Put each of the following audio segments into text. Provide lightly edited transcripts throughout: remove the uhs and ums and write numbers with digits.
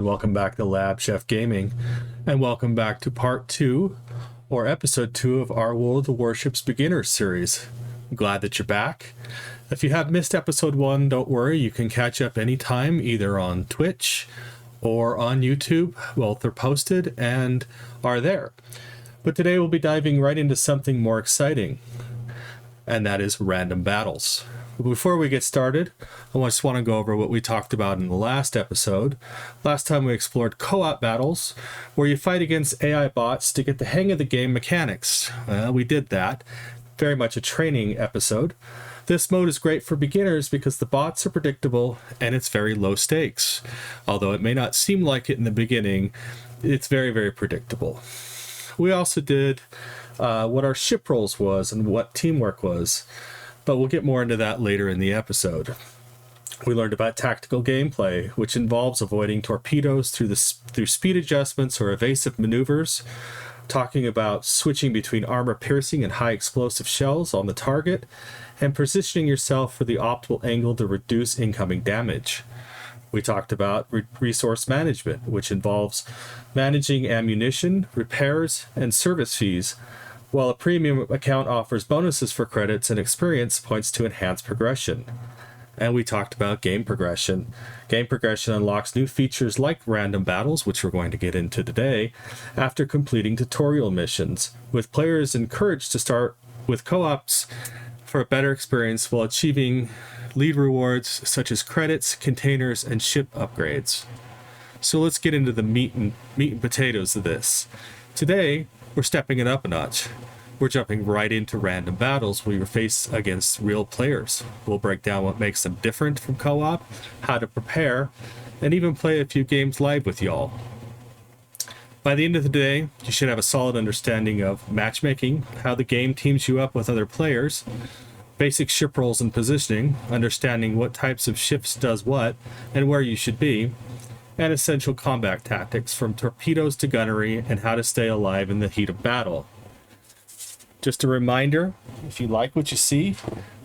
Welcome back to Lab Chef Gaming, and welcome back to part 2, or episode 2 of our World of Warships Beginners series. I'm glad that you're back. If you have missed episode 1, don't worry, you can catch up anytime, either on Twitch or on YouTube. Both are posted and are there. But today we'll be diving right into something more exciting, and that is random battles. Before we get started, I just want to go over what we talked about in the last episode. Last time we explored co-op battles, where you fight against AI bots to get the hang of the game mechanics. We did that. Very much a training episode. This mode is great for beginners because the bots are predictable and it's very low stakes. Although it may not seem like it in the beginning, it's very, very predictable. We also did what our ship roles was and what teamwork was. But we'll get more into that later in the episode. We learned about tactical gameplay, which involves avoiding torpedoes through speed adjustments or evasive maneuvers, talking about switching between armor-piercing and high-explosive shells on the target, and positioning yourself for the optimal angle to reduce incoming damage. We talked about resource management, which involves managing ammunition, repairs, and service fees, while a premium account offers bonuses for credits and experience points to enhance progression. And we talked about game progression. Game progression unlocks new features like random battles, which we're going to get into today, after completing tutorial missions, with players encouraged to start with co-ops for a better experience while achieving lead rewards such as credits, containers, and ship upgrades. So let's get into the meat and potatoes of this. Today, we're stepping it up a notch. We're jumping right into random battles where you face against real players. We'll break down what makes them different from co-op, how to prepare, and even play a few games live with y'all. By the end of the day, you should have a solid understanding of matchmaking, how the game teams you up with other players, basic ship roles and positioning, understanding what types of ships does what, and where you should be, and essential combat tactics from torpedoes to gunnery and how to stay alive in the heat of battle. Just a reminder, if you like what you see,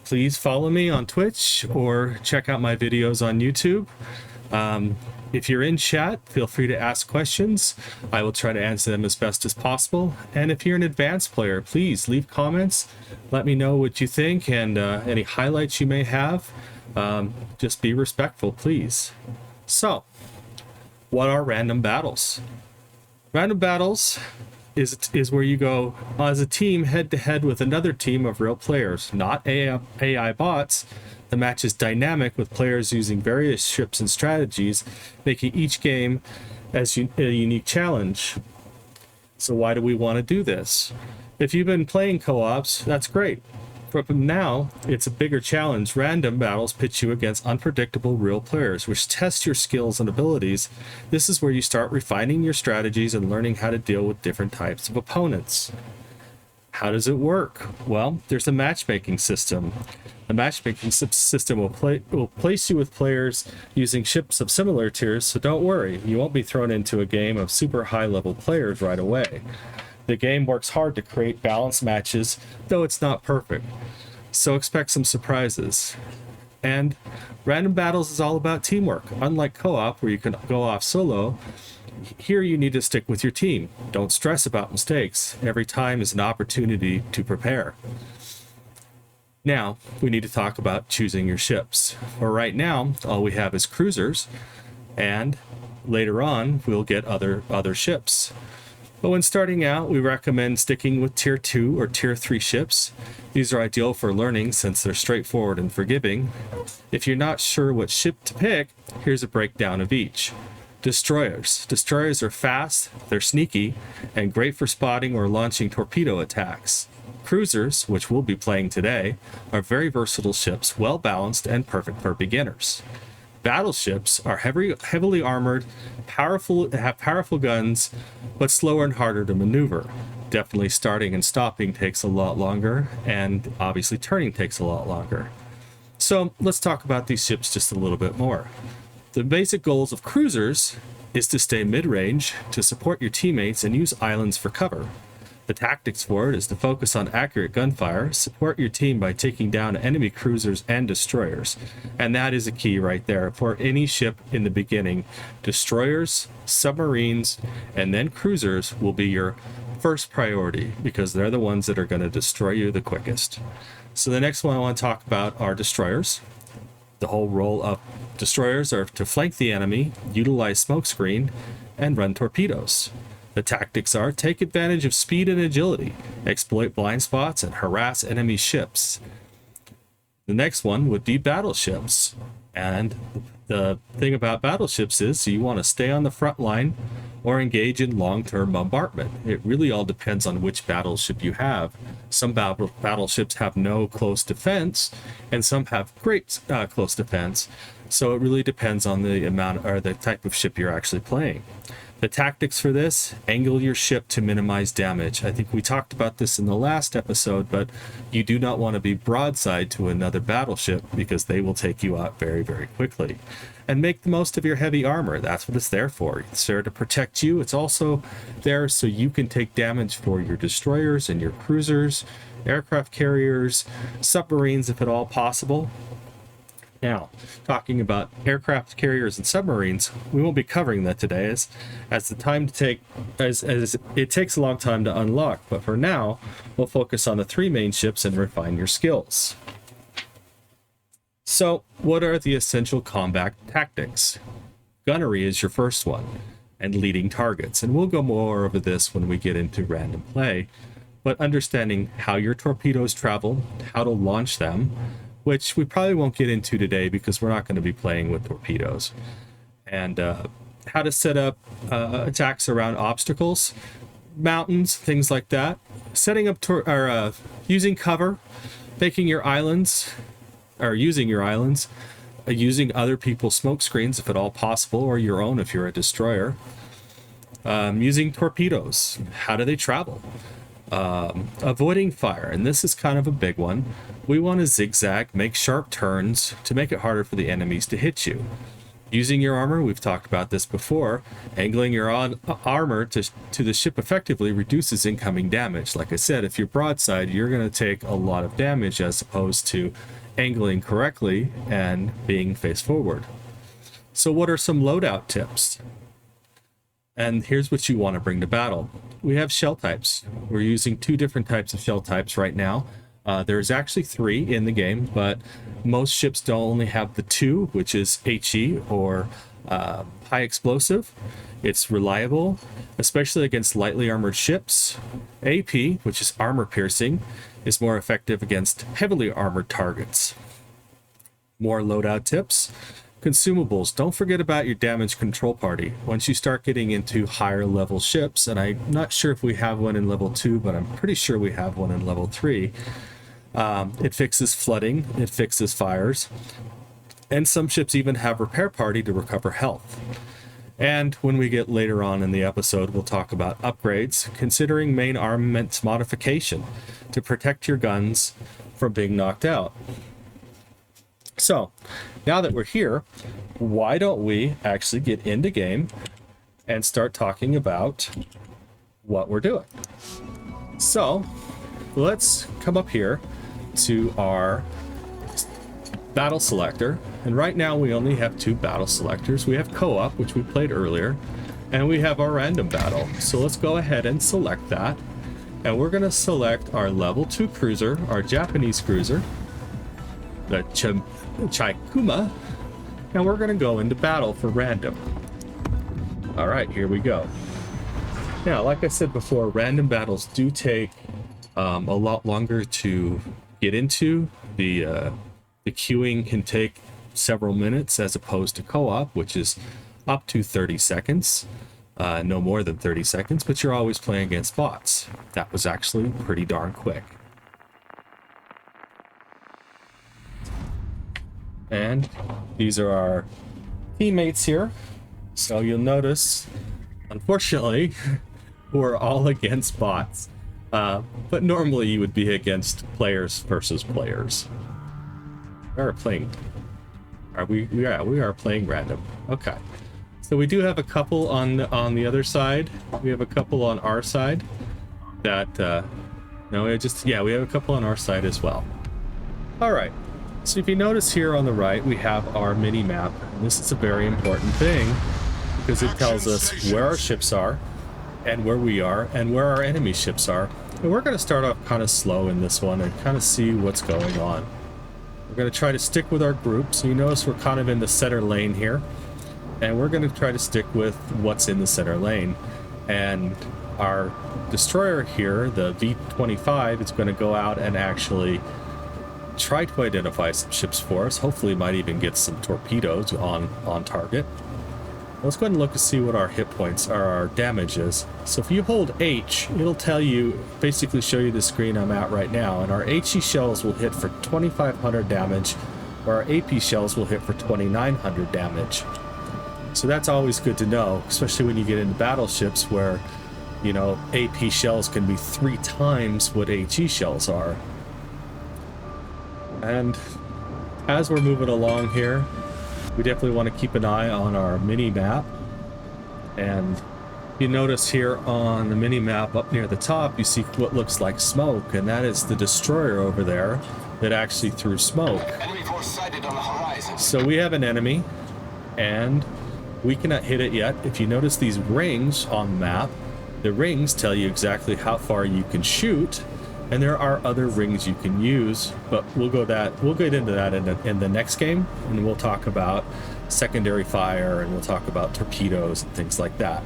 please follow me on Twitch or check out my videos on YouTube. If you're in chat, feel free to ask questions. I will try to answer them as best as possible. And if you're an advanced player, please leave comments. Let me know what you think and any highlights you may have. Just be respectful, please. So, what are random battles? Random battles is where you go as a team head-to-head with another team of real players, not AI bots. The match is dynamic with players using various ships and strategies, making each game as a unique challenge. So why do we want to do this? If you've been playing co-ops, that's great. From now, it's a bigger challenge. Random battles pitch you against unpredictable real players, which test your skills and abilities. This is where you start refining your strategies and learning how to deal with different types of opponents. How does it work? Well, there's a matchmaking system. The matchmaking system will place you with players using ships of similar tiers, so don't worry, you won't be thrown into a game of super high-level players right away. The game works hard to create balanced matches, though it's not perfect. So expect some surprises. And random battles is all about teamwork. Unlike co-op, where you can go off solo, here you need to stick with your team. Don't stress about mistakes. Every time is an opportunity to prepare. Now, we need to talk about choosing your ships. For right now, all we have is cruisers, and later on, we'll get other ships. But when starting out, we recommend sticking with Tier 2 or Tier 3 ships. These are ideal for learning since they're straightforward and forgiving. If you're not sure what ship to pick, here's a breakdown of each. Destroyers. Destroyers are fast, they're sneaky, and great for spotting or launching torpedo attacks. Cruisers, which we'll be playing today, are very versatile ships, well balanced and perfect for beginners. Battleships are heavily armored, have powerful guns, but slower and harder to maneuver. Definitely starting and stopping takes a lot longer, and obviously turning takes a lot longer. So let's talk about these ships just a little bit more. The basic goals of cruisers is to stay mid-range, to support your teammates, and use islands for cover. The tactics for it is to focus on accurate gunfire, support your team by taking down enemy cruisers and destroyers. And that is a key right there. For any ship in the beginning, destroyers, submarines, and then cruisers will be your first priority because they're the ones that are going to destroy you the quickest. So the next one I want to talk about are destroyers. The whole role of destroyers are to flank the enemy, utilize smokescreen, and run torpedoes. The tactics are take advantage of speed and agility, exploit blind spots, and harass enemy ships. The next one would be battleships. And the thing about battleships is you want to stay on the front line or engage in long-term bombardment. It really all depends on which battleship you have. Some battleships have no close defense, and some have great close defense. So it really depends on the amount or the type of ship you're actually playing. The tactics for this, angle your ship to minimize damage. I think we talked about this in the last episode, but you do not want to be broadside to another battleship because they will take you out very, very quickly. And make the most of your heavy armor. That's what it's there for. It's there to protect you. It's also there so you can take damage for your destroyers and your cruisers, aircraft carriers, submarines if at all possible. Now, talking about aircraft carriers and submarines, we won't be covering that today as the time to take as it takes a long time to unlock, but for now, we'll focus on the three main ships and refine your skills. So, what are the essential combat tactics? Gunnery is your first one, and leading targets, and we'll go more over this when we get into random play, but understanding how your torpedoes travel, how to launch them, which we probably won't get into today because we're not going to be playing with torpedoes, and how to set up attacks around obstacles, mountains, things like that, setting up using cover, making your islands, or using your islands, using other people's smoke screens if at all possible, or your own if you're a destroyer, using torpedoes, how do they travel, avoiding fire, and this is kind of a big one. We want to zigzag, make sharp turns to make it harder for the enemies to hit you. Using your armor, we've talked about this before. Angling your armor to the ship effectively reduces incoming damage. Like I said, if you're broadside, you're going to take a lot of damage as opposed to angling correctly and being face forward. So what are some loadout tips? And here's what you want to bring to battle. We have shell types. We're using two different types of shell types right now. There's actually three in the game, but most ships don't only have the two, which is HE or high explosive. It's reliable, especially against lightly armored ships. AP, which is armor piercing, is more effective against heavily armored targets. More loadout tips. Consumables. Don't forget about your damage control party. Once you start getting into higher level ships, and I'm not sure if we have one in level 2, but I'm pretty sure we have one in level 3. It fixes flooding, it fixes fires, and some ships even have repair party to recover health. And when we get later on in the episode, we'll talk about upgrades, considering main armaments modification to protect your guns from being knocked out. So, now that we're here, why don't we actually get into game and start talking about what we're doing? So, let's come up here to our battle selector, and right now we only have two battle selectors. We have co-op, which we played earlier, and we have our random battle. So let's go ahead and select that, and we're going to select our level 2 cruiser, our Japanese cruiser, the Chaikuma, and we're going to go into battle for random. All right, here we go. Now, like I said before, random battles do take a lot longer to get into. The queuing can take several minutes as opposed to co-op, which is up to 30 seconds. No more than 30 seconds, but you're always playing against bots. That was actually pretty darn quick. And these are our teammates here. So you'll notice, unfortunately, we're all against bots. But normally you would be against players versus players. We are playing. We are playing random. Okay. So we do have a couple on the other side. We have a couple on our side. that, no, it just, yeah, we have a couple on our side as well. All right. So if you notice here on the right, we have our mini map. This is a very important thing because it tells us where our ships are and where we are and where our enemy ships are. And we're going to start off kind of slow in this one and kind of see what's going on. We're going to try to stick with our group. So you notice we're kind of in the center lane here. And we're going to try to stick with what's in the center lane. And our destroyer here, the V-25, is going to go out and actually try to identify some ships for us. Hopefully might even get some torpedoes on target. Let's go ahead and look to see what our hit points are, our damage is. So if you hold H, it'll tell you, basically show you the screen I'm at right now, and our HE shells will hit for 2,500 damage, where our AP shells will hit for 2,900 damage. So that's always good to know, especially when you get into battleships where, you know, AP shells can be 3 times what HE shells are. And as we're moving along here, we definitely want to keep an eye on our mini map. And you notice here on the mini map up near the top, you see what looks like smoke, and that is the destroyer over there that actually threw smoke. Enemy force sighted on the horizon. So we have an enemy, and we cannot hit it yet. If you notice these rings on the map, the rings tell you exactly how far you can shoot. And there are other rings you can use, but we'll get into that in the next game, and we'll talk about secondary fire, and we'll talk about torpedoes and things like that.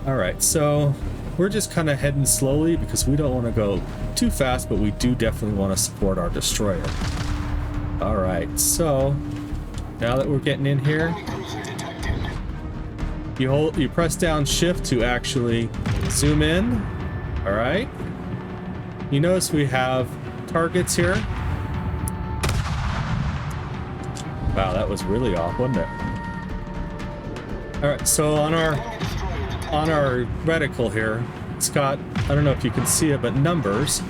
All right, so we're just kind of heading slowly because we don't want to go too fast, but we do definitely want to support our destroyer. All right, so now that we're getting in here, you press down shift to actually zoom in. All right. You notice we have targets here. Wow, that was really off, wasn't it? All right, so on our reticle here, it's got, I don't know if you can see it, but numbers,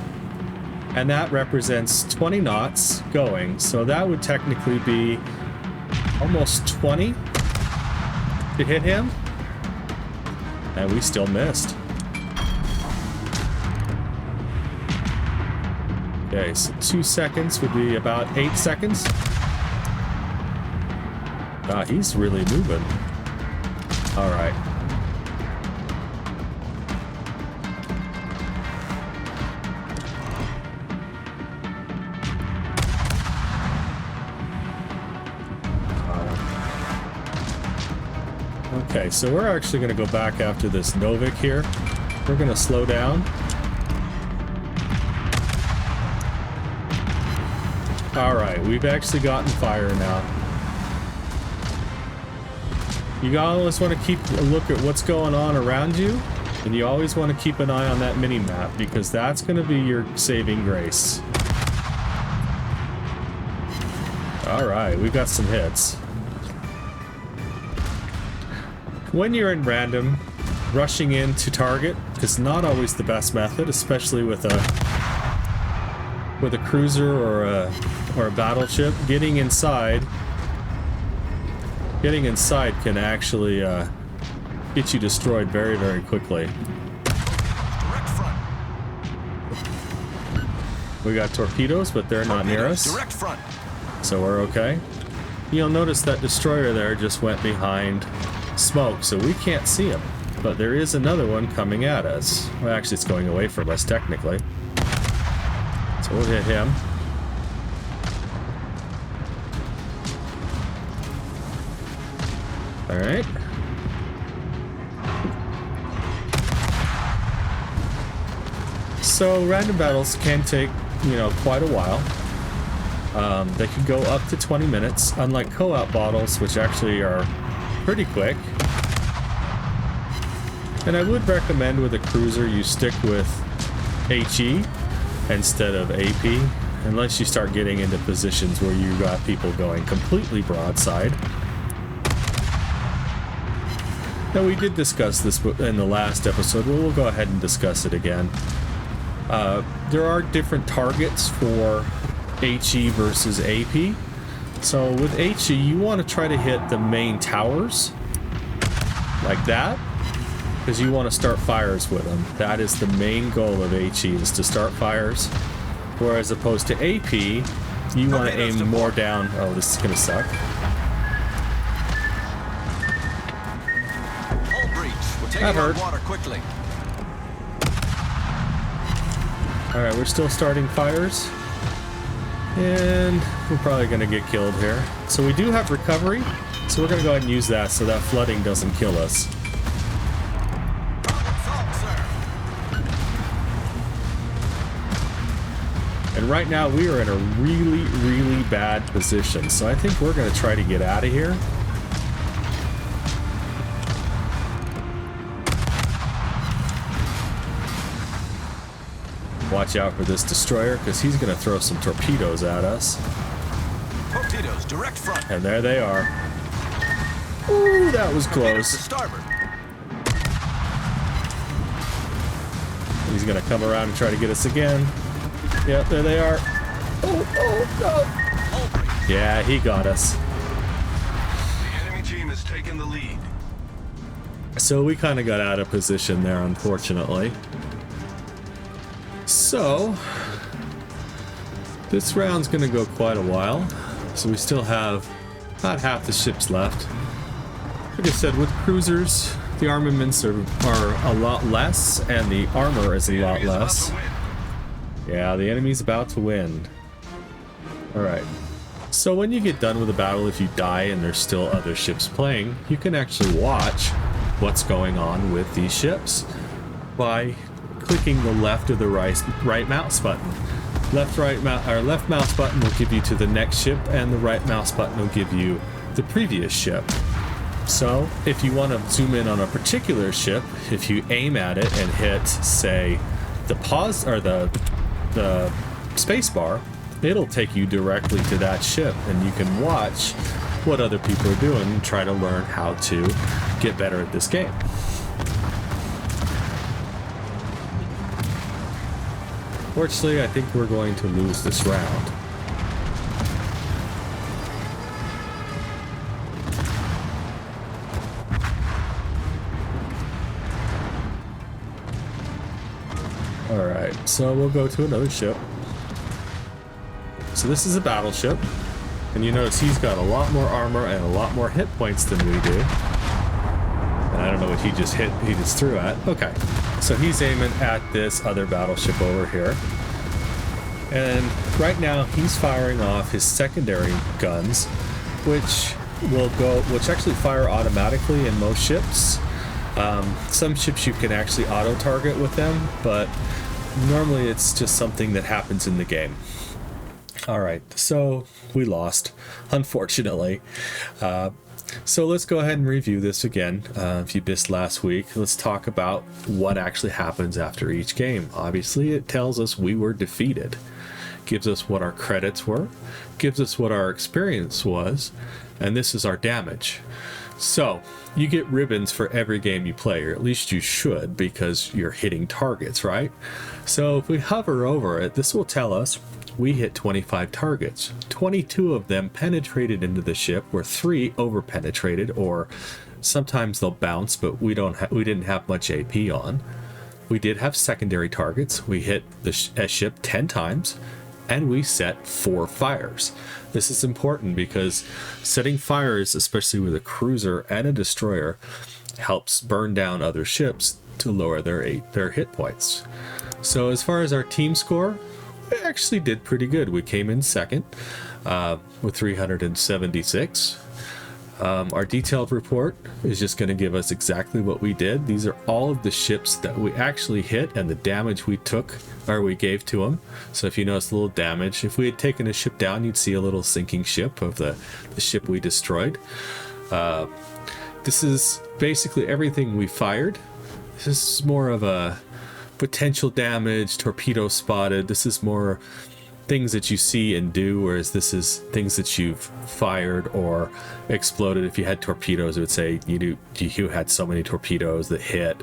and that represents 20 knots going. So that would technically be almost 20 to hit him, and we still missed. Okay, so 2 seconds would be about 8 seconds. Ah, he's really moving. All right. Okay, so we're actually going to go back after this Novik here. We're going to slow down. Alright, we've actually gotten fire now. You always want to keep a look at what's going on around you, and you always want to keep an eye on that mini-map, because that's going to be your saving grace. Alright, we've got some hits. When you're in random, rushing into target is not always the best method, especially with a cruiser or a battleship. Getting inside can actually get you destroyed very, very quickly. We got torpedoes, but they're not near us, Direct front. so we're okay. You'll notice that destroyer there just went behind smoke, so we can't see him, but there is another one coming at us. Well, actually it's going away from us technically, so we'll hit him. All right. So random battles can take, you know, quite a while. They can go up to 20 minutes, unlike co-op battles, which actually are pretty quick. And I would recommend with a cruiser you stick with HE instead of AP, unless you start getting into positions where you got people going completely broadside. Now, we did discuss this in the last episode, but we'll go ahead and discuss it again. There are different targets for HE versus AP. So with HE, you want to try to hit the main towers, like that. because you want to start fires with them. That is the main goal of HE, is to start fires. Whereas opposed to AP, you want to aim more down. Oh, this is going to suck. That hurt. Water quickly. All right, we're still starting fires. And we're probably going to get killed here. So we do have recovery. So we're going to go ahead and use that so that flooding doesn't kill us. And right now we are in a really, really bad position. So I think we're going to try to get out of here. Watch out for this destroyer, because he's going to throw some torpedoes at us. Torpedoes, direct front. And there they are. Ooh, that was close. He's going to come around and try to get us again. Yep, there they are. Oh, no. Yeah, he got us. The enemy team has taken the lead. So we kind of got out of position there, unfortunately. So, this round's going to go quite a while. So we still have about half the ships left. Like I said, with cruisers, the armaments are a lot less, and the armor is a lot less. Yeah, the enemy's about to win. Alright. So when you get done with a battle, if you die and there's still other ships playing, you can actually watch what's going on with these ships by clicking the left or the right mouse button. Left mouse button will give you to the next ship, and the right mouse button will give you the previous ship. So if you want to zoom in on a particular ship, if you aim at it and hit, say, the pause or the space bar, it'll take you directly to that ship, and you can watch what other people are doing and try to learn how to get better at this game. Fortunately, I think we're going to lose this round. Alright, so we'll go to another ship. So this is a battleship, and you notice he's got a lot more armor and a lot more hit points than we do. And I don't know what he just threw at. Okay, so he's aiming at this other battleship over here. And right now he's firing off his secondary guns, which actually fire automatically in most ships. Some ships you can actually auto-target with them, but normally it's just something that happens in the game. Alright, so we lost, unfortunately. So let's go ahead and review this again. If you missed last week, let's talk about what actually happens after each game. Obviously, it tells us we were defeated. Gives us what our credits were, gives us what our experience was, and this is our damage. So, you get ribbons for every game you play, or at least you should, because you're hitting targets, right? So if we hover over it, this will tell us we hit 25 targets. 22 of them penetrated into the ship, where 3 over penetrated, or sometimes they'll bounce, but we didn't have much AP on. We did have secondary targets. We hit the ship 10 times, and we set 4 fires. This is important because setting fires, especially with a cruiser and a destroyer, helps burn down other ships to lower their hit points. So as far as our team score, we actually did pretty good. We came in second with 376. Our detailed report is just going to give us exactly what we did. These are all of the ships that we actually hit and the damage we took, or we gave to them. So if you notice a little damage, if we had taken a ship down, you'd see a little sinking ship of the ship we destroyed. This is basically everything we fired. This is more of a potential damage, torpedo spotted. This is more things that you see and do, whereas this is things that you've fired or exploded. If you had torpedoes, it would say you had so many torpedoes that hit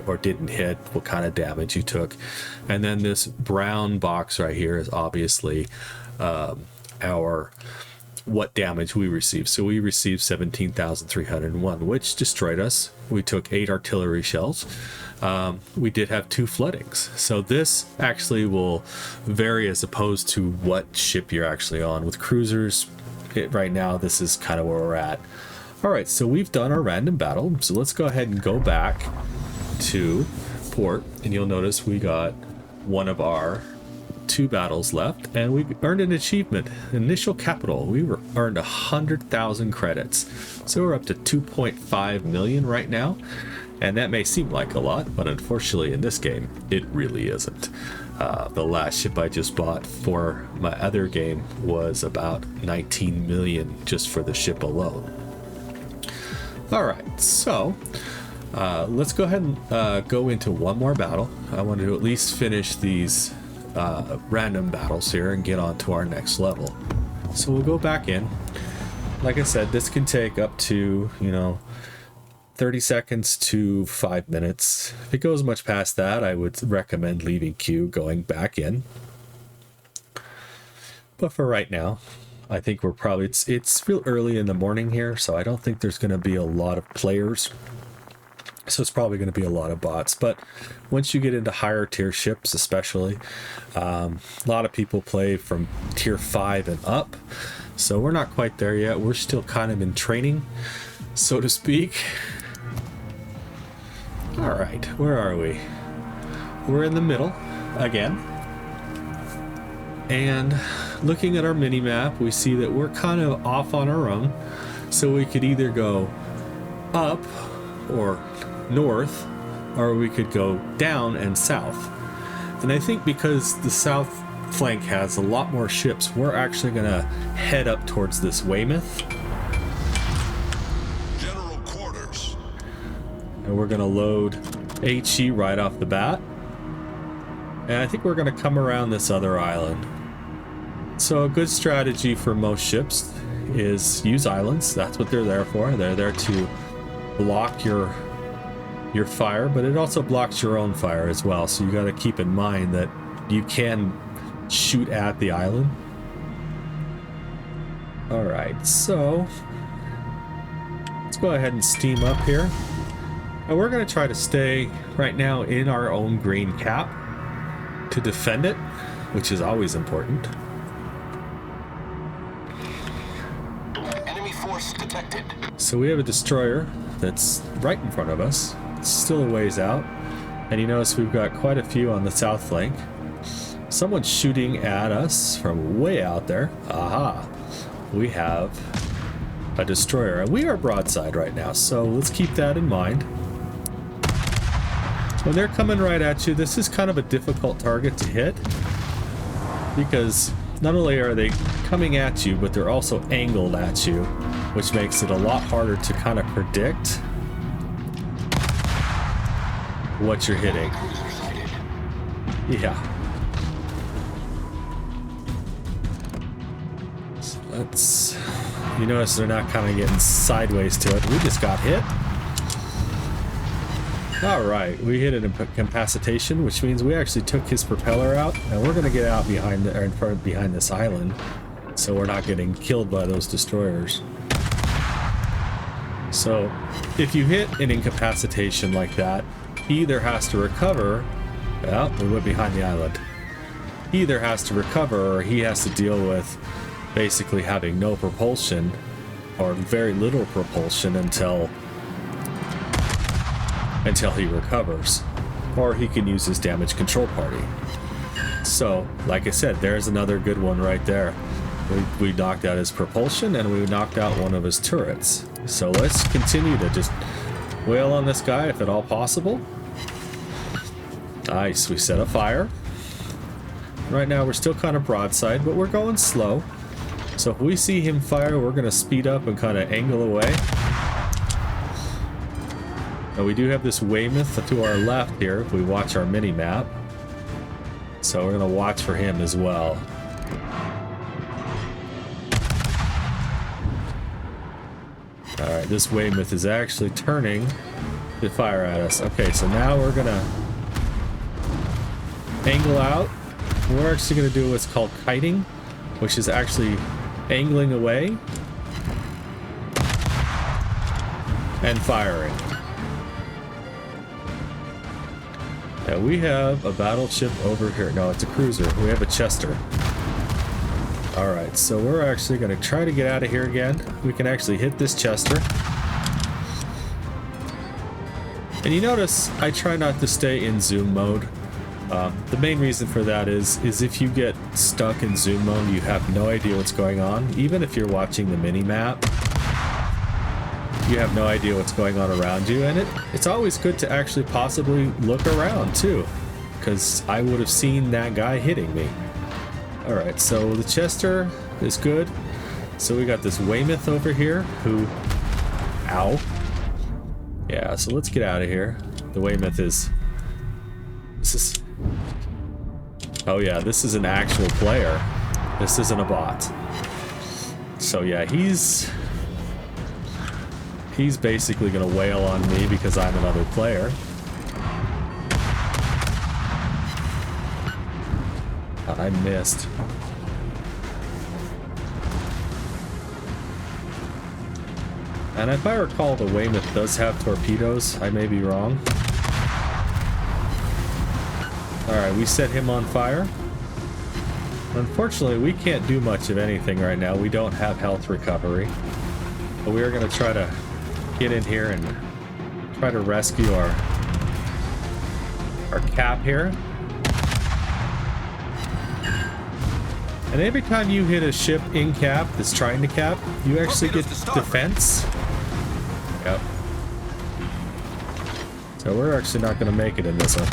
or didn't hit, what kind of damage you took. And then this brown box right here is obviously our what damage we received. So we received 17,301, which destroyed us. We took 8 artillery shells. We did have 2 floodings. So this actually will vary as opposed to what ship you're actually on. With cruisers, right now, this is kind of where we're at. All right, so we've done our random battle. So let's go ahead and go back to port, and you'll notice we got one of our 2 battles left, and we earned an achievement, initial capital. We earned 100,000 credits, so we're up to 2.5 million right now, and that may seem like a lot, but unfortunately in this game it really isn't. The last ship I just bought for my other game was about 19 million just for the ship alone. All right, so let's go ahead and go into one more battle. I want to at least finish these random battles here and get on to our next level. So we'll go back in. Like I said, this can take up to 30 seconds to 5 minutes. If it goes much past that, I would recommend leaving queue, going back in. But for right now, I think we're probably it's real early in the morning here, so I don't think there's going to be a lot of players. So it's probably going to be a lot of bots. But once you get into higher tier ships, especially, a lot of people play from tier 5 and up. So we're not quite there yet. We're still kind of in training, so to speak. All right, where are we? We're in the middle again. And looking at our mini map, we see that we're kind of off on our own. So we could either go up or north, or we could go down and south. And I think because the south flank has a lot more ships, we're actually going to head up towards this Weymouth. General quarters. And we're going to load HE right off the bat. And I think we're going to come around this other island. So a good strategy for most ships is use islands. That's what they're there for. They're there to block your fire, but it also blocks your own fire as well. So you got to keep in mind that you can shoot at the island. All right, so let's go ahead and steam up here. And we're going to try to stay right now in our own green cap to defend it, which is always important. Enemy force detected. So we have a destroyer that's right in front of us. It's still a ways out. And you notice we've got quite a few on the south flank. Someone's shooting at us from way out there. Aha. We have a destroyer. And we are broadside right now, so let's keep that in mind. When they're coming right at you, this is kind of a difficult target to hit, because not only are they coming at you, but they're also angled at you, which makes it a lot harder to kind of predict what you're hitting. Yeah. So let's... You notice they're not kind of getting sideways to it. We just got hit. All right, we hit an incapacitation, which means we actually took his propeller out, and we're going to get out behind the, or in front, behind this island, so we're not getting killed by those destroyers. So, if you hit an incapacitation like that, he either has to recover. Well, we went behind the island. He either has to recover, or he has to deal with basically having no propulsion, or very little propulsion until he recovers, or he can use his damage control party. So, like I said, there's another good one right there. We knocked out his propulsion, and we knocked out one of his turrets. So let's continue to just wail on this guy if at all possible. Nice, we set a fire. Right now we're still kind of broadside, but we're going slow. So if we see him fire, we're going to speed up and kind of angle away. Now we do have this Weymouth to our left here if we watch our mini-map. So we're going to watch for him as well. Alright, this Weymouth is actually turning to fire at us. Okay, so now we're going to angle out. We're actually going to do what's called kiting, which is actually angling away, and firing. Now we have a battleship over here. No, it's a cruiser. We have a Chester. Alright, so we're actually going to try to get out of here again. We can actually hit this Chester. And you notice I try not to stay in zoom mode. The main reason for that is if you get stuck in zoom mode, you have no idea what's going on. Even if you're watching the mini-map, you have no idea what's going on around you. And it's always good to actually possibly look around too, because I would have seen that guy hitting me. Alright, so the Chester is good. So we got this Weymouth over here who... Ow. Yeah, so let's get out of here. The Weymouth is... This is... Oh yeah, this is an actual player. This isn't a bot. So yeah, he's basically gonna wail on me because I'm another player. I missed. And if I recall, the Weymouth does have torpedoes. I may be wrong. Alright, we set him on fire. Unfortunately, we can't do much of anything right now. We don't have health recovery. But we are going to try to get in here and try to rescue our cap here. And every time you hit a ship in cap that's trying to cap, you actually get defense. Yep. So we're actually not going to make it in this one.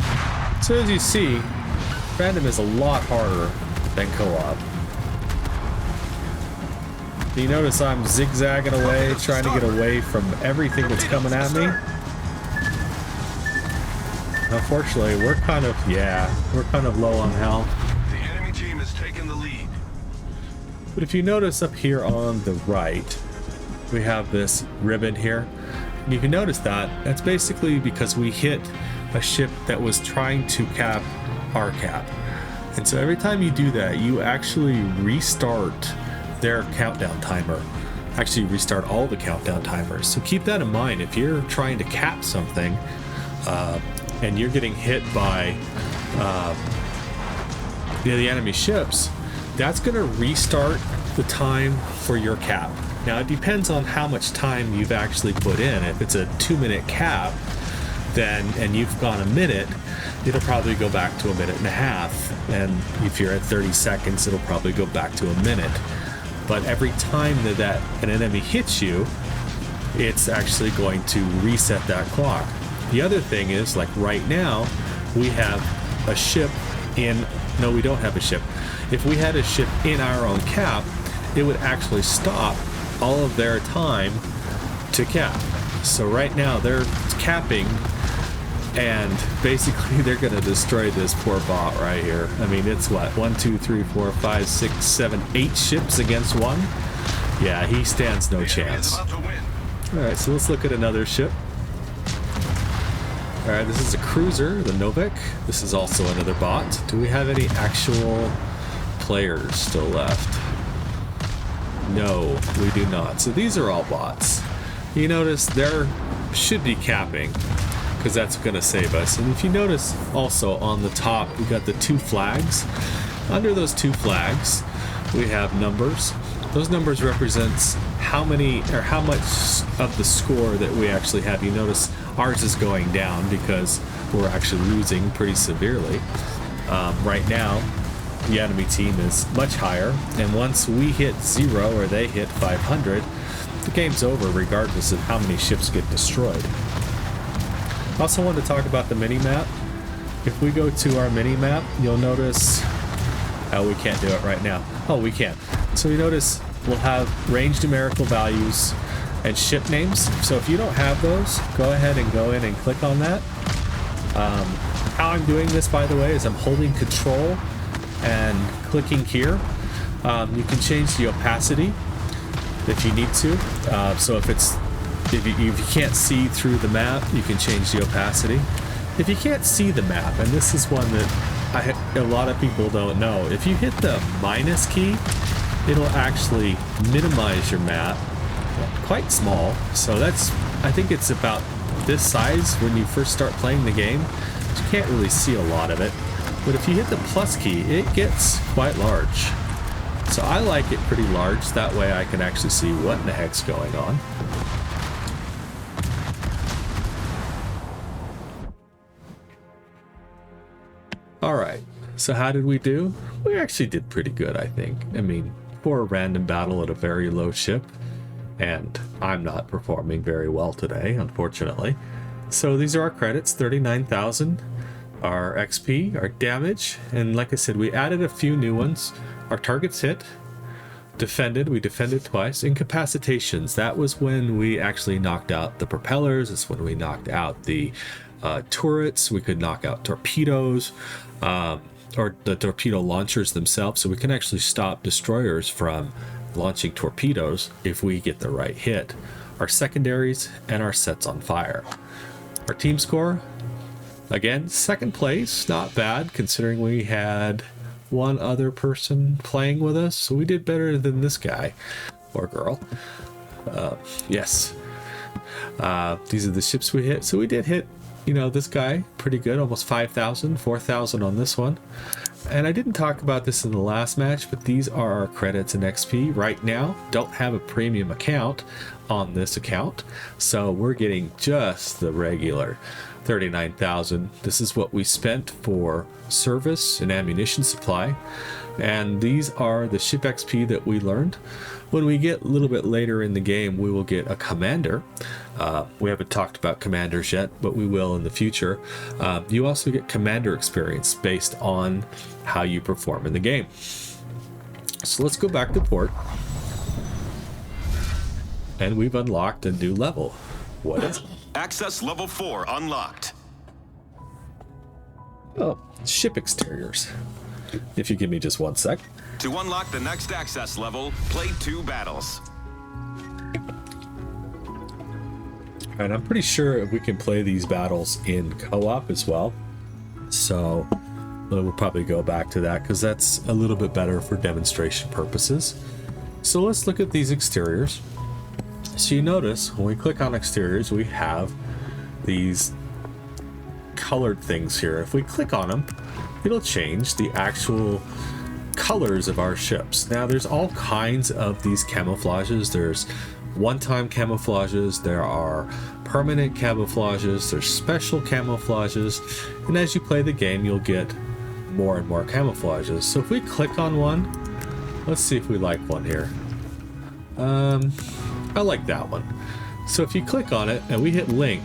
So as you see, random is a lot harder than co-op. You notice I'm zigzagging away, trying to get away from everything that's coming at me. Unfortunately, we're kind of low on health. The enemy team has taken the lead. But if you notice up here on the right, we have this ribbon here. And you can notice that that's basically because we hit a ship that was trying to cap our cap. And so every time you do that, you actually restart their countdown timer. Actually restart all the countdown timers. So keep that in mind. If you're trying to cap something and you're getting hit by the enemy ships, that's going to restart the time for your cap. Now it depends on how much time you've actually put in. If it's a 2-minute cap, then and you've gone a minute, it'll probably go back to a minute and a half. And if you're at 30 seconds, it'll probably go back to a minute. But every time that an enemy hits you, it's actually going to reset that clock. The other thing is, like right now, we have a ship in... No, we don't have a ship. If we had a ship in our own cap, it would actually stop all of their time to cap. So right now, they're capping, and basically they're going to destroy this poor bot right here. I mean, it's what? 1, 2, 3, 4, 5, 6, 7, 8 ships against one? Yeah, he stands no chance. Alright, so let's look at another ship. Alright, this is a cruiser, the Novik. This is also another bot. Do we have any actual players still left? No, we do not. So these are all bots. You notice there should be capping, because that's going to save us. And if you notice also on the top, we got the 2 flags. Under those 2 flags, we have numbers. Those numbers represents how many or how much of the score that we actually have. You notice ours is going down because we're actually losing pretty severely. Right now, the enemy team is much higher, and once we hit 0 or they hit 500, the game's over regardless of how many ships get destroyed. I also wanted to talk about the mini-map. If we go to our mini-map, you'll notice... Oh, we can't do it right now. Oh, we can. So you notice we'll have range numerical values and ship names. So if you don't have those, go ahead and go in and click on that. How I'm doing this, by the way, is I'm holding Control and clicking here. You can change the opacity if you need to. So if you can't see through the map, you can change the opacity. If you can't see the map, and this is one that a lot of people don't know, if you hit the minus key, it'll actually minimize your map quite small. So that's, I think it's about this size when you first start playing the game. You can't really see a lot of it, but if you hit the plus key, it gets quite large. So I like it pretty large, that way I can actually see what in the heck's going on. Alright, so how did we do? We actually did pretty good, I think. I mean, for a random battle at a very low ship, and I'm not performing very well today, unfortunately. So these are our credits, 39,000, our XP, our damage, and like I said, we added a few new ones. Our targets hit, defended, we defended twice. Incapacitations, that was when we actually knocked out the propellers, it's when we knocked out the turrets, we could knock out torpedoes, or the torpedo launchers themselves, so we can actually stop destroyers from launching torpedoes if we get the right hit. Our secondaries and our sets on fire. Our team score, again, second place, not bad considering we had one other person playing with us, so we did better than this guy or girl. Yes, these are the ships we hit. So we did hit, you know, this guy pretty good, almost 5,000, 4,000 on this one. And I didn't talk about this in the last match, but these are our credits and XP right now. Don't have a premium account on this account, so we're getting just the regular 39,000. This is what we spent for service and ammunition supply, and these are the ship XP that we learned. When we get a little bit later in the game, we will get a commander. We haven't talked about commanders yet, but we will in the future. You also get commander experience based on how you perform in the game. So let's go back to port. And we've unlocked a new level. What is it? Access level 4 unlocked. Oh, ship exteriors. If you give me just one sec. To unlock the next access level, play 2 battles. And I'm pretty sure we can play these battles in co-op as well. So we'll probably go back to that because that's a little bit better for demonstration purposes. So let's look at these exteriors. So you notice when we click on exteriors, we have these colored things here. If we click on them, it'll change the actual colors of our ships. Now there's all kinds of these camouflages. There's one-time camouflages, there are permanent camouflages, there's special camouflages, and as you play the game you'll get more and more camouflages. So if we click on one, let's see if we like one here. I like that one. So if you click on it and we hit link,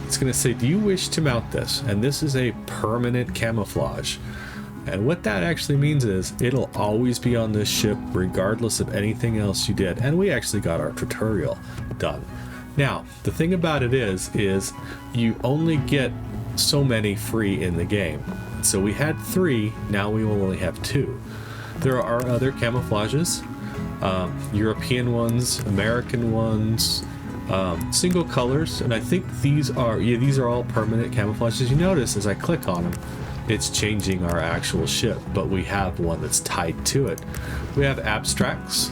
it's going to say, do you wish to mount this? And this is a permanent camouflage. And what that actually means is it'll always be on this ship regardless of anything else you did. And we actually got our tutorial done. Now, the thing about it is you only get so many free in the game. So we had 3, now we will only have 2. There are other camouflages, European ones, American ones, single colors, and I think these are all permanent camouflages. You notice as I click on them, it's changing our actual ship, but we have one that's tied to it. We have abstracts,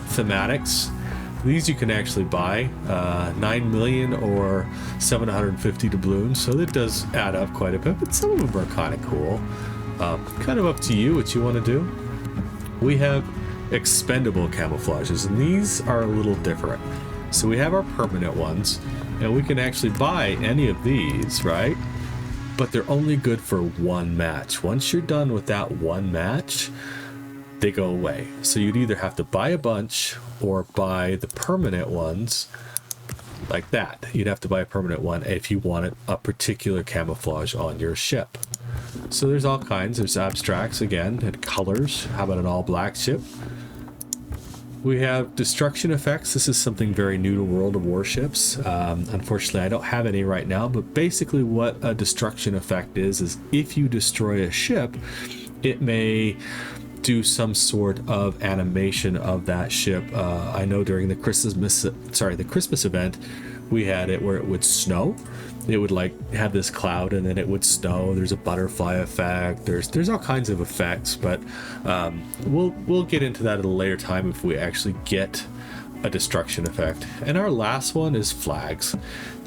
thematics. These you can actually buy, 9 million or 750 doubloons, so that does add up quite a bit, but some of them are kind of cool. Kind of up to you what you want to do. We have expendable camouflages, and these are a little different. So we have our permanent ones, and we can actually buy any of these, right? But they're only good for one match. Once you're done with that one match, they go away. So you'd either have to buy a bunch or buy the permanent ones like that. You'd have to buy a permanent one if you wanted a particular camouflage on your ship. So there's all kinds. There's abstracts again and colors. How about an all black ship? We have destruction effects. This is something very new to World of Warships. Unfortunately, I don't have any right now, but basically what a destruction effect is if you destroy a ship, it may do some sort of animation of that ship. I know during the Christmas event, we had it where it would snow, it would like have this cloud and then it would snow. There's a butterfly effect. There's all kinds of effects, but we'll get into that at a later time if we actually get a destruction effect. And our last one is flags.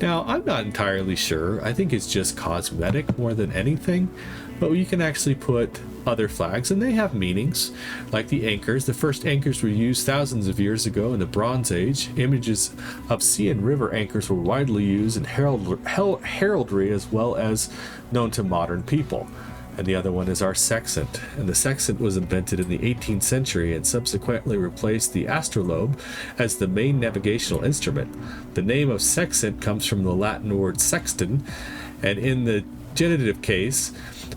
Now, I'm not entirely sure. I think it's just cosmetic more than anything, but you can actually put other flags and they have meanings, like the anchors. The first anchors were used thousands of years ago in the Bronze Age. Images of sea and river anchors were widely used in heraldry as well as known to modern people. And the other one is our sextant. And the sextant was invented in the 18th century and subsequently replaced the astrolabe as the main navigational instrument. The name of sextant comes from the Latin word sextan, and in the genitive case,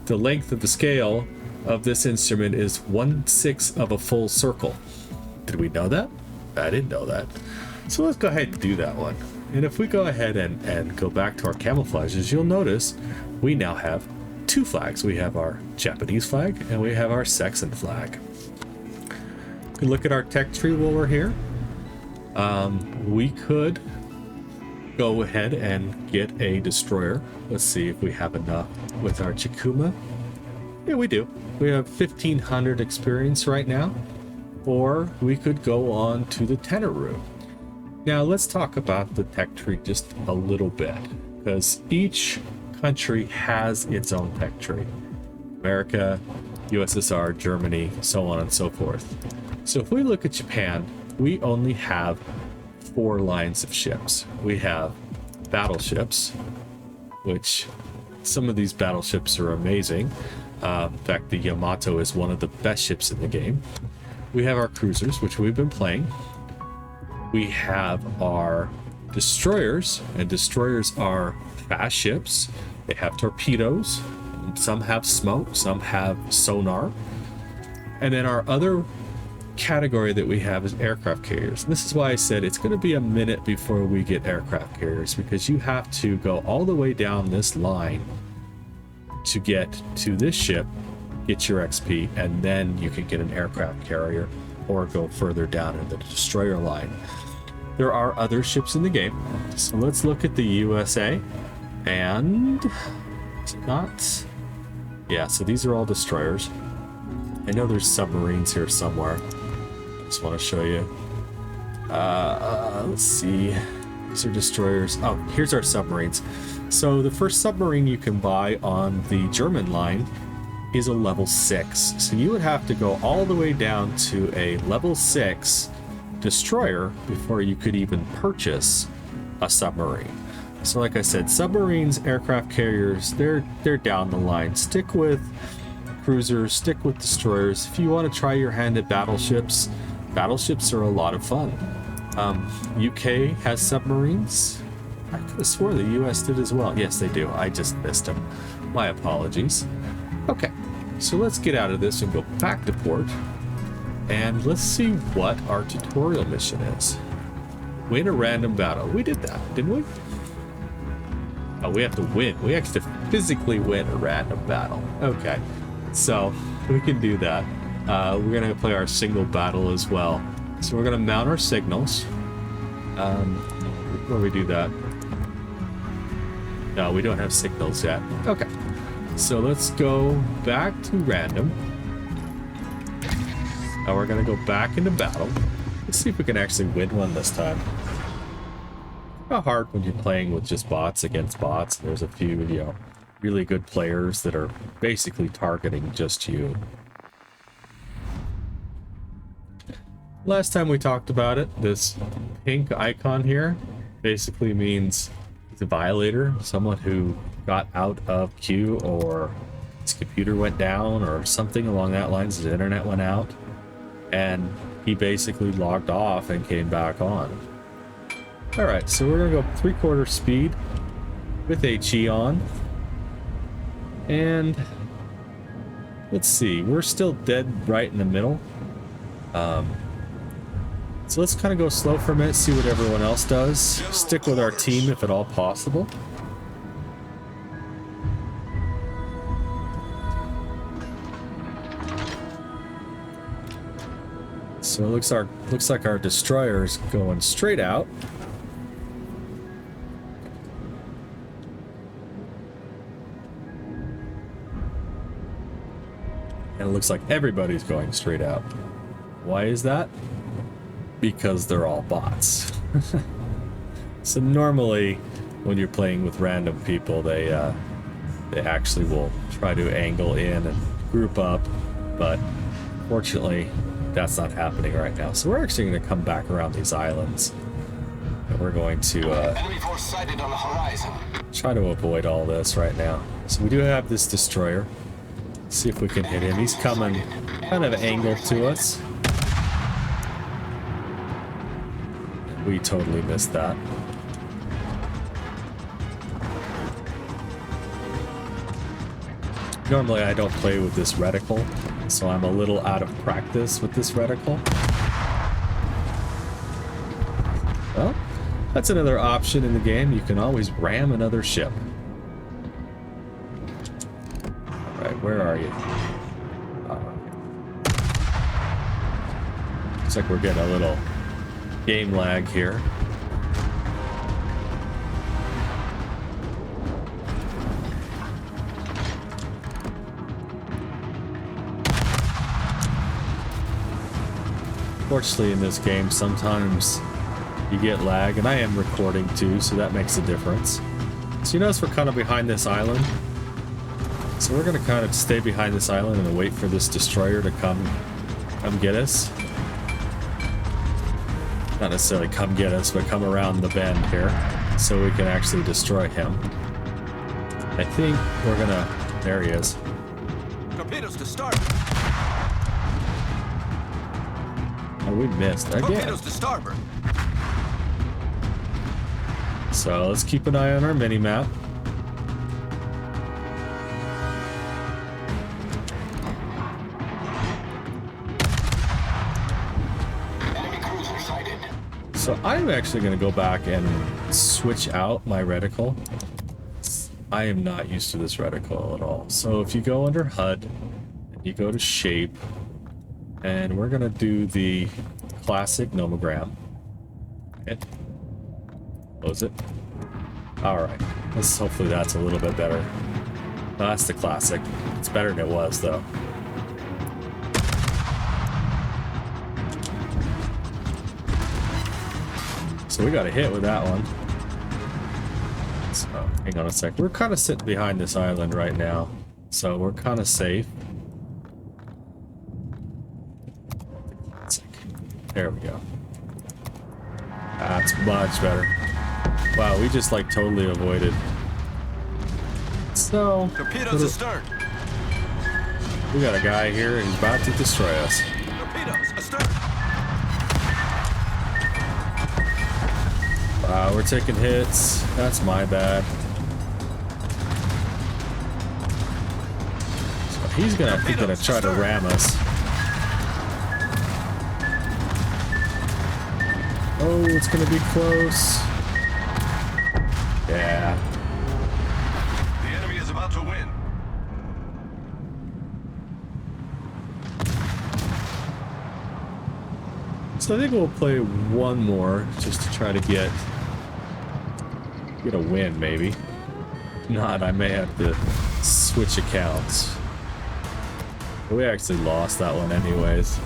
the length of the scale of this instrument is 1/6 of a full circle. Did we know that? I didn't know that. So let's go ahead and do that one. And if we go ahead and go back to our camouflages, you'll notice we now have two flags. We have our Japanese flag and we have our sextant flag. We look at our tech tree while we're here. We could go ahead and get a destroyer. Let's see if we have enough with our Chikuma. Yeah, we do. We have 1500 experience right now. Or we could go on to the Tenaru. Now let's talk about the tech tree just a little bit, because each country has its own tech tree. America, USSR, Germany, so on and so forth. So if we look at Japan, we only have 4 lines of ships. We have battleships, which some of these battleships are amazing. In fact, the Yamato is one of the best ships in the game. We have our cruisers, which we've been playing. We have our destroyers, and destroyers are fast ships. They have torpedoes. Some have smoke, some have sonar. And then our other category that we have is aircraft carriers. And this is why I said it's going to be a minute before we get aircraft carriers, because you have to go all the way down this line to get to this ship, get your XP, and then you can get an aircraft carrier or go further down in the destroyer line. There are other ships in the game. So let's look at the USA. And is it not? Yeah, so these are all destroyers. I know there's submarines here somewhere. Just want to show you. Let's see. These are destroyers. Oh, here's our submarines. So the first submarine you can buy on the German line is a level 6. So you would have to go all the way down to a level 6 destroyer before you could even purchase a submarine. So like I said, submarines, aircraft carriers, they're down the line. Stick with cruisers, stick with destroyers. If you want to try your hand at battleships, battleships are a lot of fun. UK has submarines. I could have swore the US did as well. Yes, they do. I just missed them. My apologies. Okay, so let's get out of this and go back to port. And let's see what our tutorial mission is. Win a random battle. We did that, didn't we? Oh, we have to win. We have to physically win a random battle. Okay, so we can do that. We're going to play our single battle as well. So we're going to mount our signals. Before we do that. No, we don't have signals yet. Okay, so let's go back to random. Now we're going to go back into battle. Let's see if we can actually win one this time. How hard when you're playing with just bots against bots. There's a few, really good players that are basically targeting just you. Last time we talked about it, this pink icon here basically means he's a violator, someone who got out of queue, or his computer went down or something along that lines, his internet went out, and he basically logged off and came back on. Alright, so we're gonna go 3/4 speed with HE on. And let's see, we're still dead right in the middle. So let's kind of go slow for a minute, see what everyone else does. Stick with our team if at all possible. So it looks like our destroyer's going straight out. And it looks like everybody's going straight out. Why is that? Because they're all bots. So normally when you're playing with random people, they actually will try to angle in and group up, but fortunately that's not happening right now. So we're actually going to come back around these islands, and we're going to Enemy force sighted on the horizon. try to avoid all this right now. So we do have this destroyer. See if we can hit him. He's coming kind of angled to us. We totally missed that. Normally I don't play with this reticle, so I'm a little out of practice with this reticle. Well, that's another option in the game. You can always ram another ship. Alright, where are you? Looks like we're getting a little game lag here. Fortunately, in this game, sometimes you get lag, and I am recording too, so that makes a difference. So you notice we're kind of behind this island. So we're going to kind of stay behind this island and wait for this destroyer to come get us. Not necessarily come get us, but come around the bend here, so we can actually destroy him. I think we're gonna... There he is. Torpedoes to start. Oh, we missed again. Torpedoes to starboard. So let's keep an eye on our mini-map. Enemy cruiser sighted. So I'm actually going to go back and switch out my reticle. I am not used to this reticle at all. So if you go under HUD, you go to shape, and we're going to do the classic nomogram. And close it. Alright, hopefully that's a little bit better. No, that's the classic. It's better than it was, though. So we got a hit with that one. So, hang on a sec. We're kind of sitting behind this island right now, so we're kind of safe. There we go. That's much better. Wow, we just like totally avoided. So, Torpedoes astern. we got a guy here who's about to destroy us. Torpedoes astern. Wow, we're taking hits. That's my bad. So he's gonna, I think, gonna try to ram us. Oh, it's gonna be close. Yeah. The enemy is about to win. So I think we'll play one more just to try to get a win, maybe. If not, I may have to switch accounts. But we actually lost that one anyways.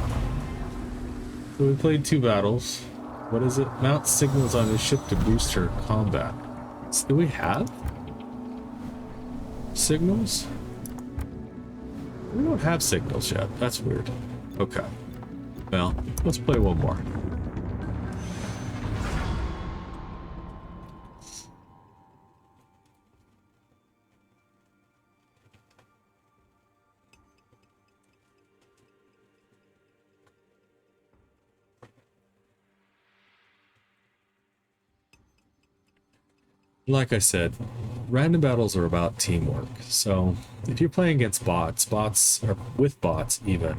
So we played 2 battles. What is it? Mount signals on your ship to boost her combat. Do we have signals? We don't have signals yet. That's weird. Okay. Well, let's play one more. Like I said, random battles are about teamwork. So if you're playing against bots, or with bots even,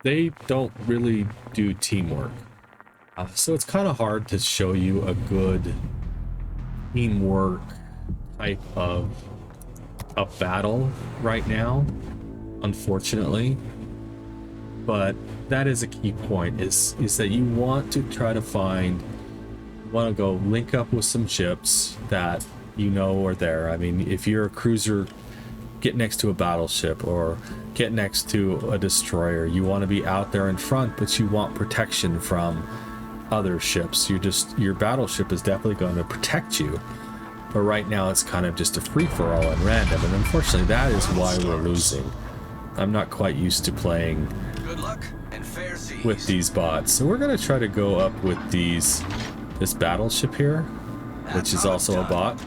they don't really do teamwork. So it's kind of hard to show you a good teamwork type of a battle right now, unfortunately. But that is a key point, is that you want to try to find, you want to go link up with some ships that you know are there. I mean, if you're a cruiser get next to a battleship or get next to a destroyer. You want to be out there in front, but you want protection from other ships. Your battleship is definitely going to protect you. But right now it's kind of just a free-for-all and random, and unfortunately that is why we're losing. I'm not quite used to playing Good luck and fair seas. with these bots. So we're going to try to go up with this battleship here, which is also a bot.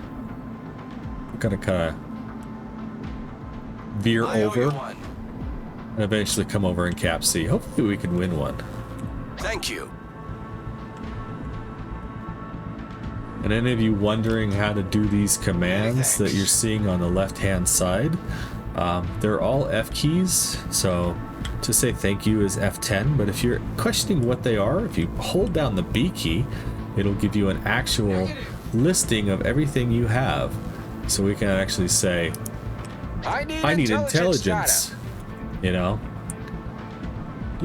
We're going to kind of veer I owe you over one. and eventually come over and cap C. Hopefully we can win one. Thank you. And any of you wondering how to do these commands that you're seeing on the left-hand side, they're all F keys. So to say thank you is F10, but if you're questioning what they are, if you hold down the B key, it'll give you an actual listing of everything you have. So we can actually say, I need intelligence. You know?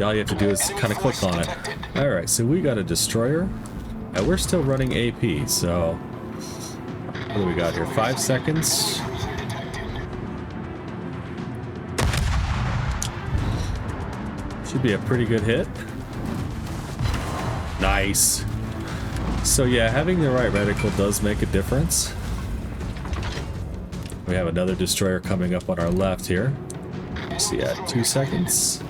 All you have to do is kind of click on it. Alright, so we got a destroyer. And we're still running AP, so what do we got here? 5 seconds. Should be a pretty good hit. Nice. So yeah, having the right reticle does make a difference. We have another destroyer coming up on our left here. See at 2 seconds.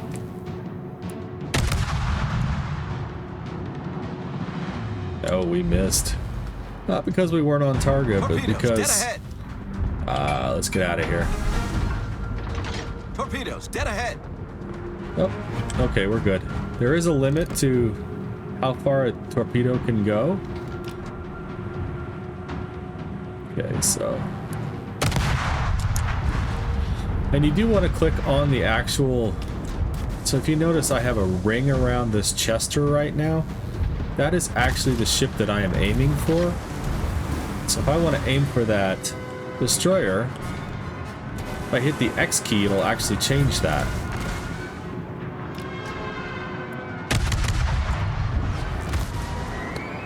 Oh, we missed. Not because we weren't on target, but Torpedoes, because... dead ahead. Let's get out of here. Torpedoes, dead ahead. Oh, okay, we're good. There is a limit to how far a torpedo can go. Okay, so... And you do want to click on the actual... So if you notice, I have a ring around this Chester right now. That is actually the ship that I am aiming for. So if I want to aim for that destroyer, if I hit the X key, it'll actually change that.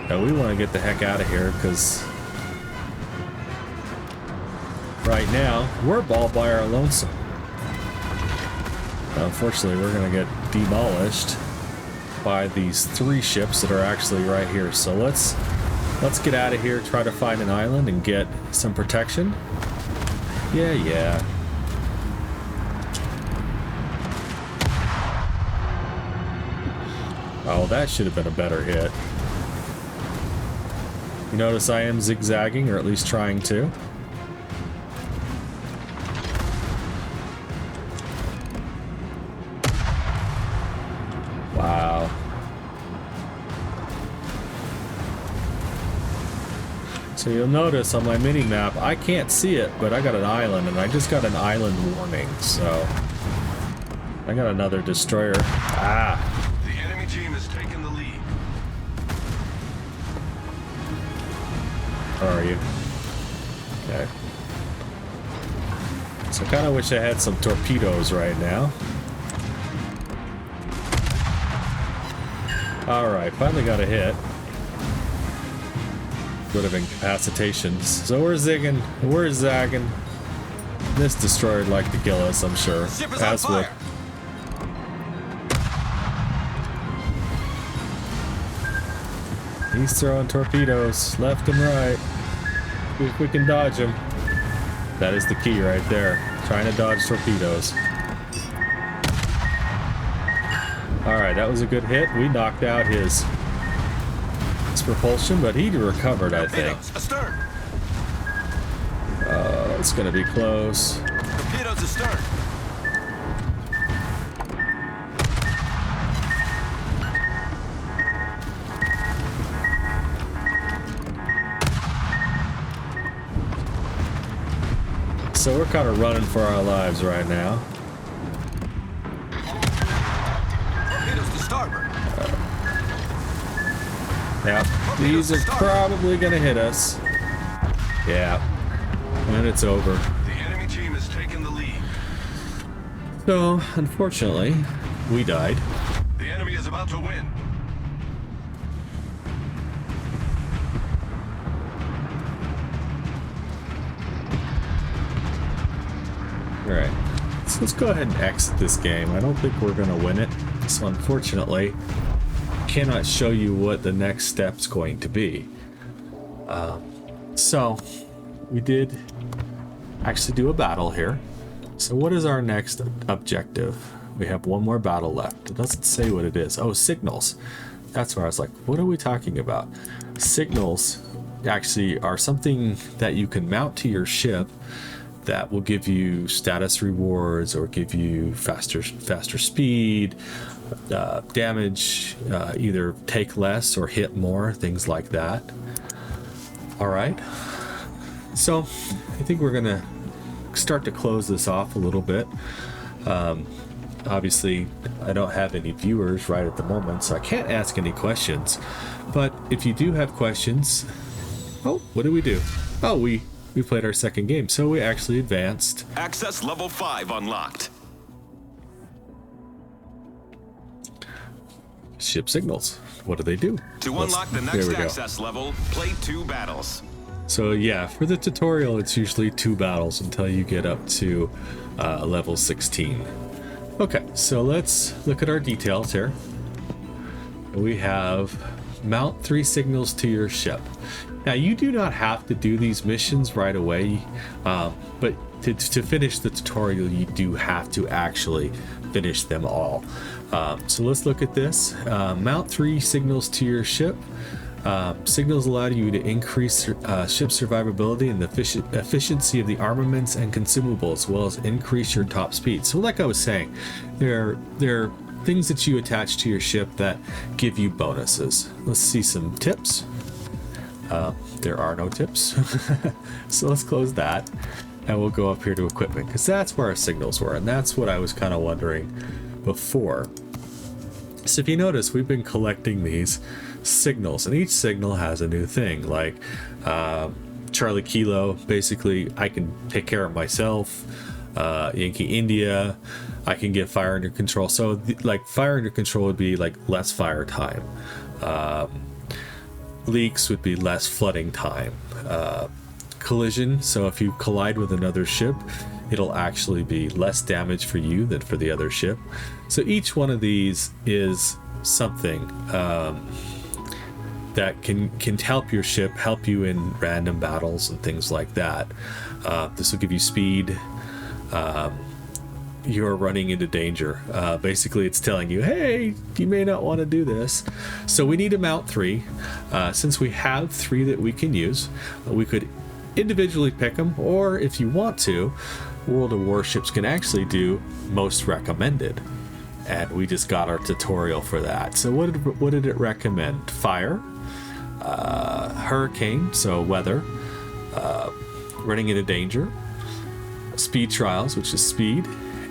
Now we want to get the heck out of here because right now we're ball by our lonesome. Unfortunately, we're going to get demolished by these 3 ships that are actually right here. So let's get out of here, try to find an island and get some protection. Yeah. Oh, that should have been a better hit. You notice I am zigzagging, or at least trying to. Wow. So you'll notice on my mini map, I can't see it, but I got an island, and I just got an island warning, so... I got another destroyer. Ah! The enemy team has taken the lead. Where are you? Okay. So I kind of wish I had some torpedoes right now. Alright, finally got a hit. Would have incapacitations. So we're zigging, we're zagging. This destroyer would like to kill us, I'm sure. Ship is on fire. He's throwing torpedoes left and right. See if we can dodge him. That is the key right there. Trying to dodge torpedoes. Alright, that was a good hit. We knocked out his propulsion, but he recovered, I think. Torpedoes, astern. It's gonna be close. Torpedoes astern. So we're kind of running for our lives right now. Torpedoes to starboard. Yeah, these are probably gonna hit us. Yeah, and it's over. The enemy team has taken the lead. So, unfortunately, we died. The enemy is about to win. Alright, so let's go ahead and exit this game. I don't think we're going to win it, so unfortunately, I cannot show you what the next step's going to be. So, we did actually do a battle here. So what is our next objective? We have one more battle left. It doesn't say what it is. Oh, signals. That's where I was like, what are we talking about? Signals actually are something that you can mount to your ship that will give you status rewards or give you faster speed, damage, either take less or hit more, things like that. All right. So I think we're gonna start to close this off a little bit. Obviously, I don't have any viewers right at the moment, so I can't ask any questions. But if you do have questions, oh, what did we do? Oh, we played our second game, so we actually advanced. Access level 5 unlocked. Ship signals. What do they do? To unlock the next access level, play 2 battles. So yeah, for the tutorial, it's usually 2 battles until you get up to level 16. Okay, so let's look at our details here. We have mount 3 signals to your ship. Now, you do not have to do these missions right away, but to finish the tutorial, you do have to actually finish them all. So let's look at this. Mount 3 signals to your ship. Signals allow you to increase ship survivability and the efficiency of the armaments and consumables, as well as increase your top speed. So like I was saying, there are things that you attach to your ship that give you bonuses. Let's see some tips. There are no tips. So let's close that and we'll go up here to equipment, because that's where our signals were, and that's what I was kind of wondering before. So if you notice, we've been collecting these signals, and each signal has a new thing. Like Charlie Kilo, basically I can take care of myself. Yankee India, I can get fire under control. So like fire under control would be like less fire time. Leaks would be less flooding time. Collision, so if you collide with another ship, it'll actually be less damage for you than for the other ship. So each one of these is something that can help your ship, help you in random battles and things like that. This will give you speed. You're running into danger. Basically, it's telling you, hey, you may not want to do this. So we need to mount 3. Since we have 3 that we can use, we could individually pick them, or if you want to, World of Warships can actually do most recommended. And we just got our tutorial for that. So what did it recommend? Fire, hurricane, so weather, running into danger, speed trials, which is speed,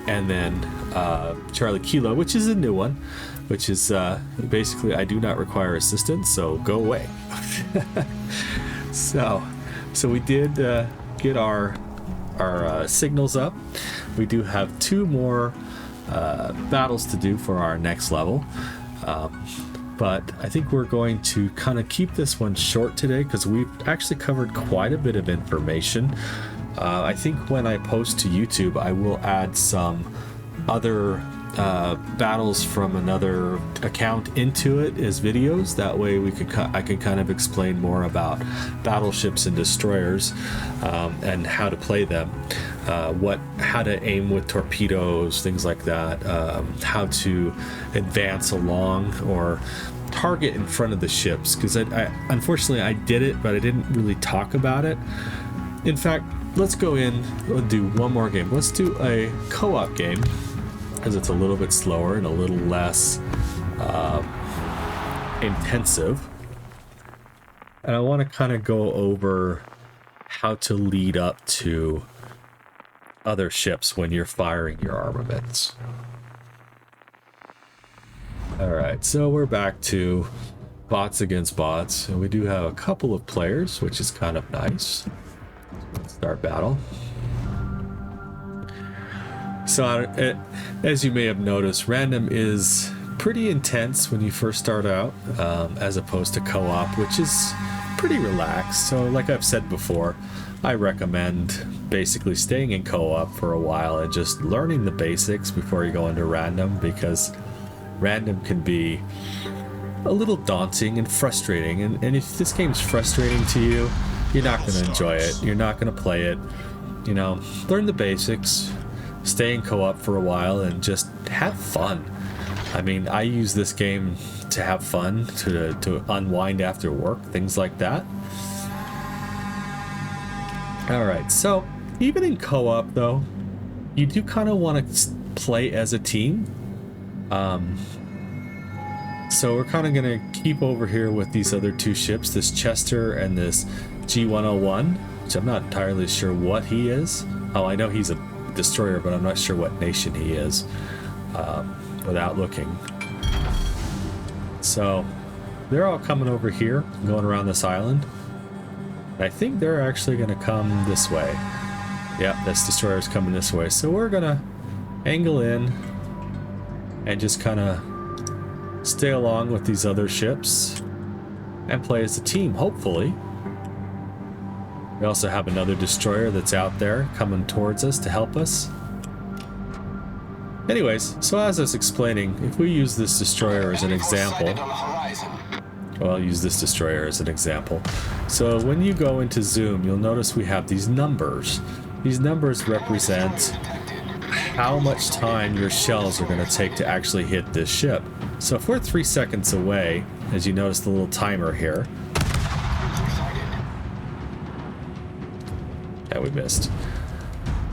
and then Charlie Kilo, which is a new one, which is basically I do not require assistance, so go away. So we did get our signals up. We do have 2 more battles to do for our next level, but I think we're going to kind of keep this one short today because we've actually covered quite a bit of information. I think when I post to YouTube, I will add some other battles from another account into it as videos. That way I could kind of explain more about battleships and destroyers, and how to play them, how to aim with torpedoes, things like that, how to advance along or target in front of the ships, because I unfortunately I did it, but I didn't really talk about it. In fact, let's go in and do one more game. Let's do a co-op game, because it's a little bit slower and a little less intensive. And I want to kind of go over how to lead up to other ships when you're firing your armaments. Alright, so we're back to bots against bots, and we do have a couple of players, which is kind of nice. Let's start battle. So as you may have noticed, random is pretty intense when you first start out, as opposed to co-op, which is pretty relaxed. So like I've said before, I recommend basically staying in co-op for a while and just learning the basics before you go into random, because random can be a little daunting and frustrating. And if this game's frustrating to you, you're not going to enjoy it. You're not going to play it. You know, learn the basics, stay in co-op for a while, and just have fun. I mean, I use this game to have fun, to unwind after work, things like that. Alright, so even in co-op though, you do kind of want to play as a team. So we're kind of going to keep over here with these other two ships, this Chester and this G101, which I'm not entirely sure what he is. Oh, I know he's a destroyer, but I'm not sure what nation he is without looking. So they're all coming over here, going around this island. And I think they're actually going to come this way. Yep, this destroyer's coming this way. So we're going to angle in and just kind of stay along with these other ships and play as a team, hopefully. We also have another destroyer that's out there coming towards us to help us. Anyways, so as I was explaining, if we use this destroyer as an example, well, I'll use this destroyer as an example. So when you go into zoom, you'll notice we have these numbers. These numbers represent how much time your shells are going to take to actually hit this ship. So if we're 3 seconds away, as you notice the little timer here. Yeah, we missed.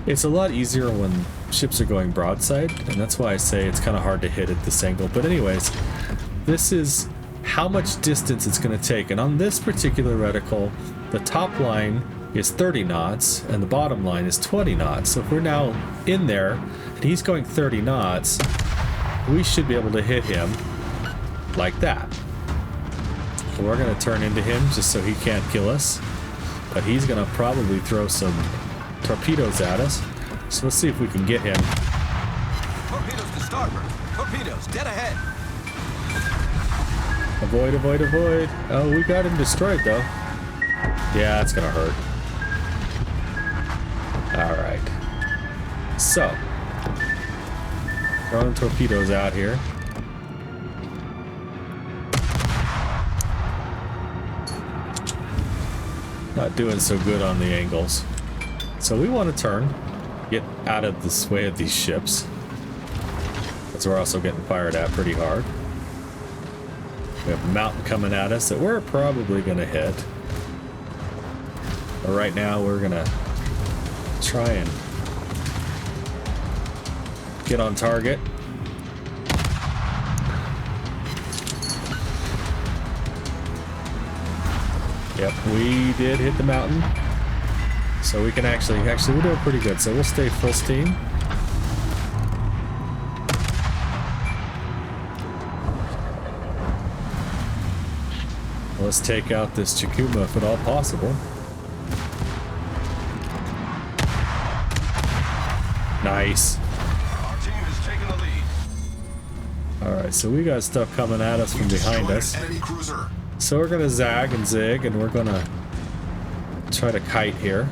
It's a lot easier when ships are going broadside, and that's why I say it's kind of hard to hit at this angle. But anyways, this is how much distance it's going to take. And on this particular reticle, the top line is 30 knots and the bottom line is 20 knots. So if we're now in there and he's going 30 knots, we should be able to hit him like that. And we're going to turn into him just so he can't kill us, but he's going to probably throw some torpedoes at us. So let's see if we can get him. Torpedoes to starboard. Torpedoes dead ahead. Avoid, avoid, avoid. Oh, we got him destroyed though. Yeah, it's gonna hurt. Alright. So, throwing torpedoes out here. Not doing so good on the angles. So we want to turn, get out of this way of these ships. Because we're also getting fired at pretty hard. We have a mountain coming at us that we're probably going to hit. But right now we're going to try and get on target. Yep, we did hit the mountain. So we can actually we're doing pretty good. So we'll stay full steam. Let's take out this Chikuma if at all possible. Nice. Our team is taking the lead. Alright, so we got stuff coming at us from behind us. Enemy cruiser. So we're gonna zag and zig, and we're gonna try to kite here.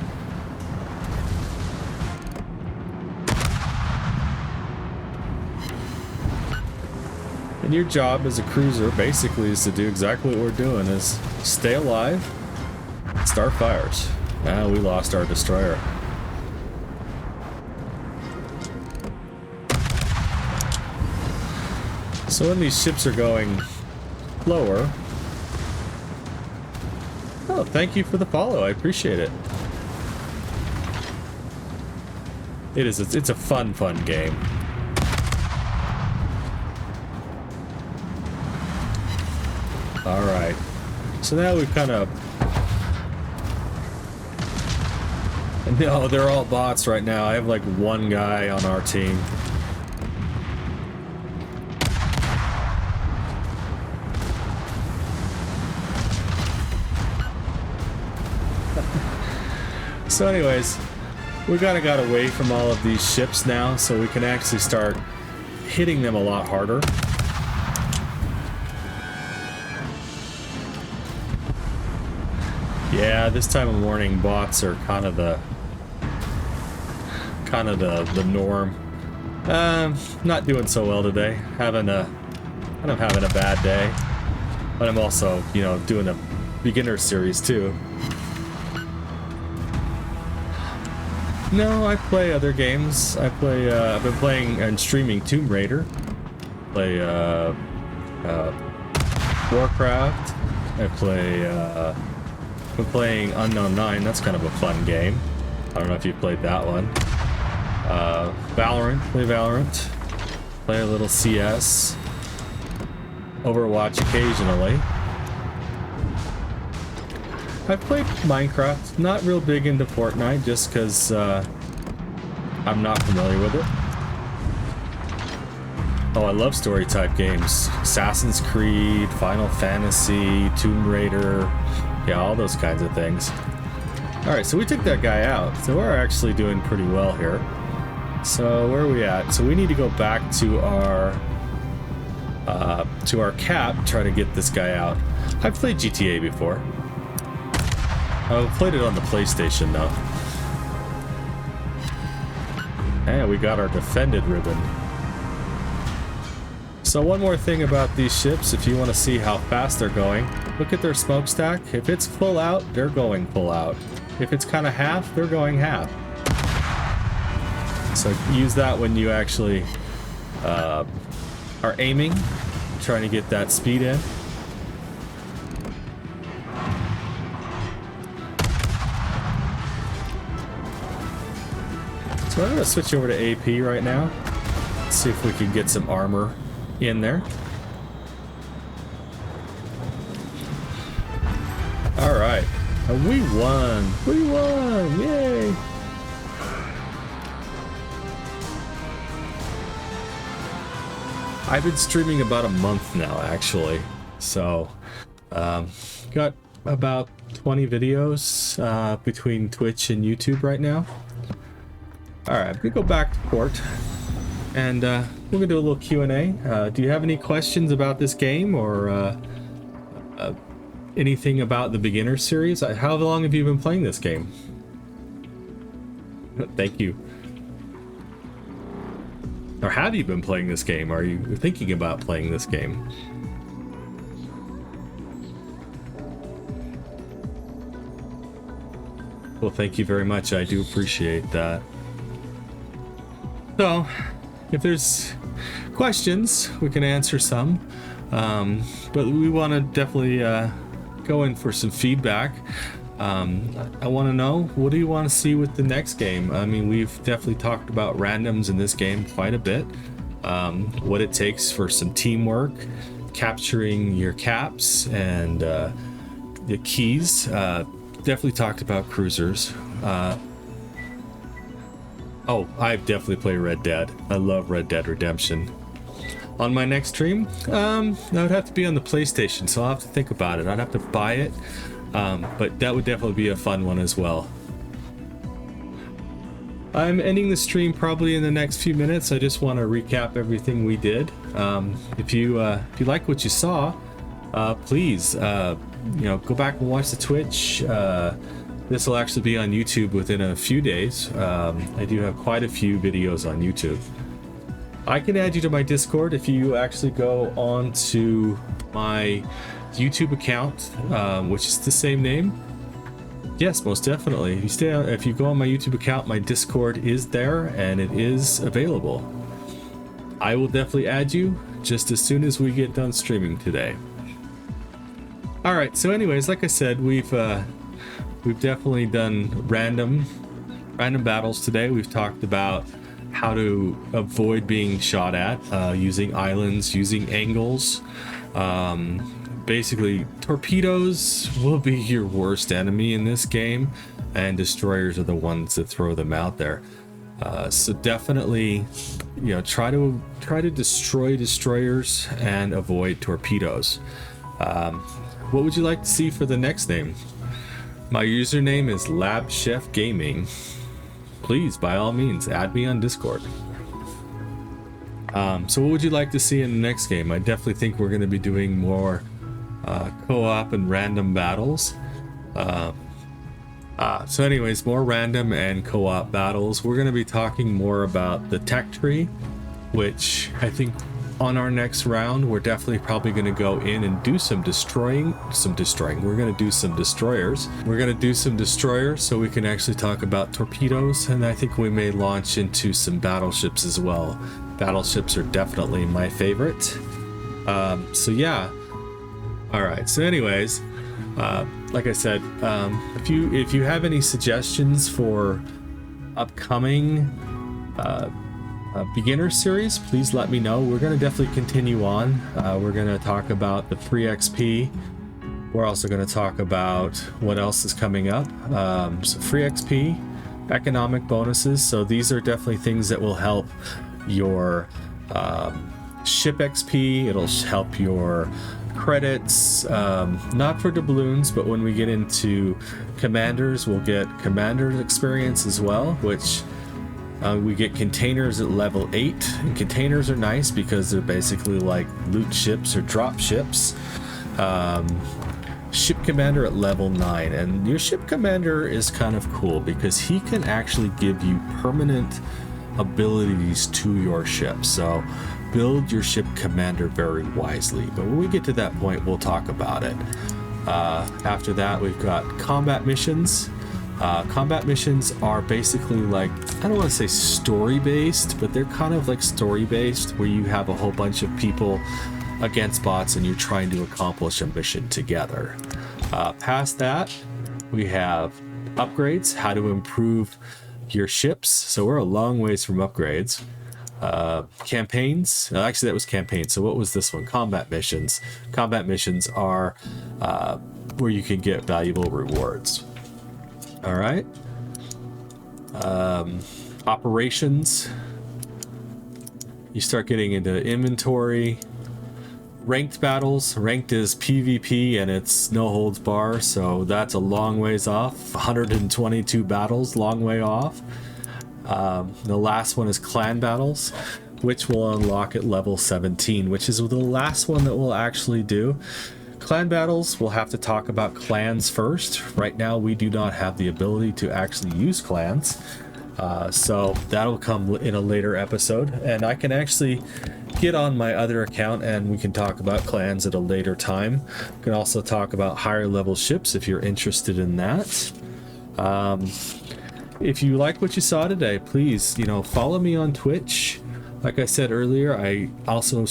And your job as a cruiser basically is to do exactly what we're doing, is stay alive, start fires. Ah, we lost our destroyer. So when these ships are going lower... Oh, thank you for the follow. I appreciate it. It's a fun game. Alright. So now we've kind of... No, they're all bots right now. I have like one guy on our team. So anyways, we got away from all of these ships now, so we can actually start hitting them a lot harder. Yeah, this time of morning bots are kind of the norm. Not doing so well today. Having a bad day. But I'm also, doing a beginner series too. No, I play other games. I've been playing and streaming Tomb Raider. Play Warcraft. Been playing Unknown 9. That's kind of a fun game. I don't know if you played that one. Valorant. Play Valorant. Play a little CS. Overwatch occasionally. I've played Minecraft. Not real big into Fortnite just because I'm not familiar with it. Oh, I love story type games. Assassin's Creed, Final Fantasy, Tomb Raider. Yeah, all those kinds of things. Alright, so we took that guy out. So we're actually doing pretty well here. So where are we at? So we need to go back to our cap, try to get this guy out. I've played GTA before. I've played it on the PlayStation though. And we got our defended ribbon. So one more thing about these ships, if you want to see how fast they're going, look at their smokestack. If it's full out, they're going full out. If it's kind of half, they're going half. So use that when you actually are aiming, trying to get that speed in. So I'm going to switch over to AP right now. See if we can get some armor in there. All right, and we won. We won! Yay! I've been streaming about a month now, actually. So, got about 20 videos between Twitch and YouTube right now. All right, we go back to port, and we're gonna do a little Q&A. Do you have any questions about this game or anything about the beginner series? How long have you been playing this game? Thank you. Or have you been playing this game? Are you thinking about playing this game? Well, thank you very much. I do appreciate that. So, if there's questions, we can answer some. But we want to definitely go in for some feedback. I want to know, what do you want to see with the next game? I mean, we've definitely talked about randoms in this game quite a bit. What it takes for some teamwork, capturing your caps and the keys. Definitely talked about cruisers. Oh, I've definitely played Red Dead. I love Red Dead Redemption. On my next stream, that would have to be on the PlayStation, so I'll have to think about it. I'd have to buy it, but that would definitely be a fun one as well. I'm ending the stream probably in the next few minutes. I just want to recap everything we did. If you like what you saw, please, go back and watch the Twitch. This will actually be on YouTube within a few days. I do have quite a few videos on YouTube. I can add you to my Discord if you actually go on to my YouTube account, which is the same name. Yes, most definitely. If you go on my YouTube account, my Discord is there and it is available. I will definitely add you just as soon as we get done streaming today. All right. So, anyways, like I said, we've definitely done random battles today. We've talked about how to avoid being shot at using islands, using angles. Basically, torpedoes will be your worst enemy in this game, and destroyers are the ones that throw them out there. So definitely, try to destroy destroyers and avoid torpedoes. What would you like to see for the next name? My username is Lab Chef Gaming. Please, by all means, add me on Discord. So what would you like to see in the next game? I definitely think we're going to be doing more co-op and random battles. So anyways, more random and co-op battles. We're going to be talking more about the tech tree, which I think on our next round, we're definitely probably going to go in and do some destroying. We're going to do some destroyers. So we can actually talk about torpedoes, and I think we may launch into some battleships as well. Battleships are definitely my favorite. So yeah. All right. So anyways, like I said, if you have any suggestions for upcoming beginner series, please let me know. We're going to definitely continue on. We're going to talk about the free XP. We're also going to talk about what else is coming up. So free XP, economic bonuses. So these are definitely things that will help your ship XP. It'll help your credits, not for doubloons, but when we get into commanders, we'll get commander experience as well, which we get containers at level 8, and containers are nice because they're basically like loot ships or drop ships. Ship commander at level 9, and your ship commander is kind of cool because he can actually give you permanent abilities to your ship. So build your ship commander very wisely, but when we get to that point, we'll talk about it. After that, we've got combat missions. Combat missions are basically like, I don't want to say story based, but they're kind of like story based, where you have a whole bunch of people against bots and you're trying to accomplish a mission together. Past that, we have upgrades, how to improve your ships. So we're a long ways from upgrades. Campaigns, actually that was campaigns. So what was this one? Combat missions. Combat missions are where you can get valuable rewards. All right. Operations. You start getting into inventory. Ranked battles. Ranked is PvP and it's no holds bar, so that's a long ways off. 122 battles, long way off. The last one is clan battles, which will unlock at level 17, which is the last one that we'll actually do. Clan battles, we'll have to talk about clans first. Right now, we do not have the ability to actually use clans. So that'll come in a later episode, and I can actually get on my other account and we can talk about clans at a later time. We can also talk about higher level ships if you're interested in that. If you like what you saw today, please, follow me on Twitch. Like I said earlier, I also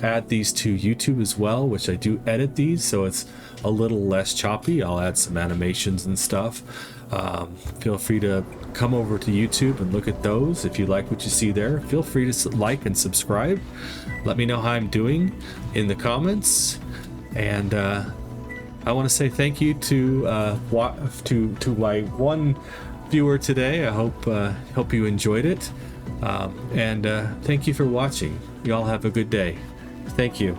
add these to YouTube as well, which I do edit these, so it's a little less choppy. I'll add some animations and stuff. Feel free to come over to YouTube and look at those. If you like what you see there, feel free to like and subscribe. Let me know how I'm doing in the comments. And I want to say thank you to my one viewer today. I hope you enjoyed it. And thank you for watching. You all have a good day. Thank you.